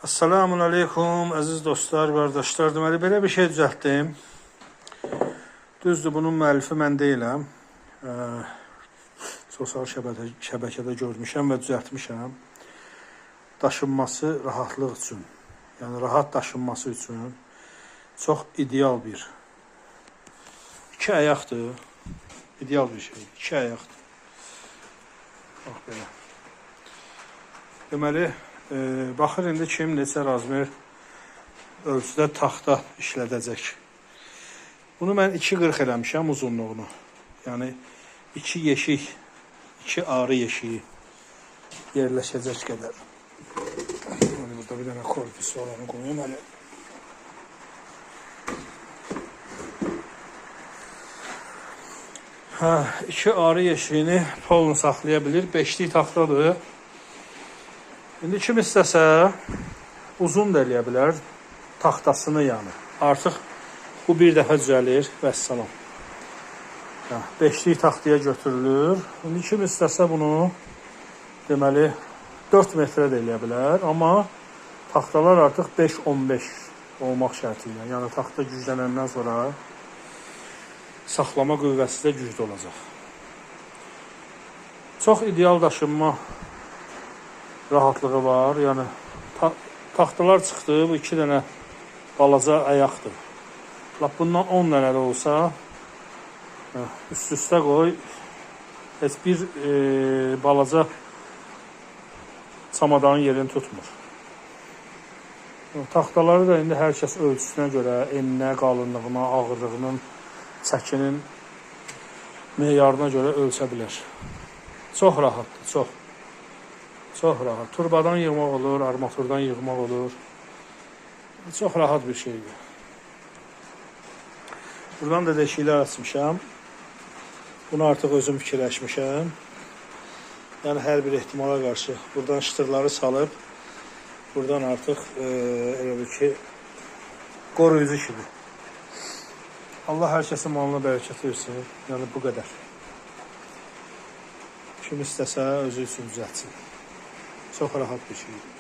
Assalamun aleykum, əziz dostlar, qardaşlar. Deməli, belə bir şey düzəltdim. Düzdür, bunun müəllifi mən deyiləm. Sosial şəbəkədə görmüşəm və düzəltmişəm. Daşınması rahatlıq üçün, yəni rahat daşınması üçün çox ideal bir iki ayaqdır. İdeal bir şey, iki ayaqdır. Bax belə. Deməli, baxır indi kim neçə razmer ölçüdə taxta işlədəcək. Bunu mən 2.40 eləmişəm uzunluğunu. Yəni 2 yeşik, 2 arı yeşiyi yerləşəcək qədər. Burada bir dənə korpusu olanı qoyum hələ. Hə, 2 arı yeşiyini polunu saxlaya bilir. 5'lik taxtadır. İndi kim istəsə uzun da eləyə bilər taxtasını yəni. Artıq bu bir dəfə düzəlir və salam. 5'lik taxtaya götürülür. İndi kim istəsə bunu deməli 4 metrə də eləyə bilər. Amma taxtalar artıq 5-15 olmaq şərti ilə. Yəni taxta güclənəndən sonra saxlama qüvvəsi də güclü olacaq. Çox ideal daşınma rahatlığı var. Yəni taxtalar çıxdı. Bu 2 dənə balaca ayaqdır. Lap bundan 10 dənə də olsa üst-üstə qoy. Heç bir balaca çamadanın yerini tutmur. Taxtaları da indi hər kəs ölçüsünə görə, eninə, qalınlığına, ağırlığının, çəkinin meyarına görə ölçə bilər. Çox rahatdır, çox. Çox rahat. Turbadan yığmaq olur, armaturdan yığmaq olur. Çox rahat bir şeydir. Buradan da deşiklər açmışam. Bunu artıq özüm fikirləşmişəm. Yəni hər bir ehtimala qarşı buradan şıtırları salıb, buradan artıq elə bir ki qoruyucu kimi. Allah hər kəsin malına bərəkət versin. Yəni bu qədər. Kim istəsə özü üçün düzəltsin. Çox rahat bir şeydir.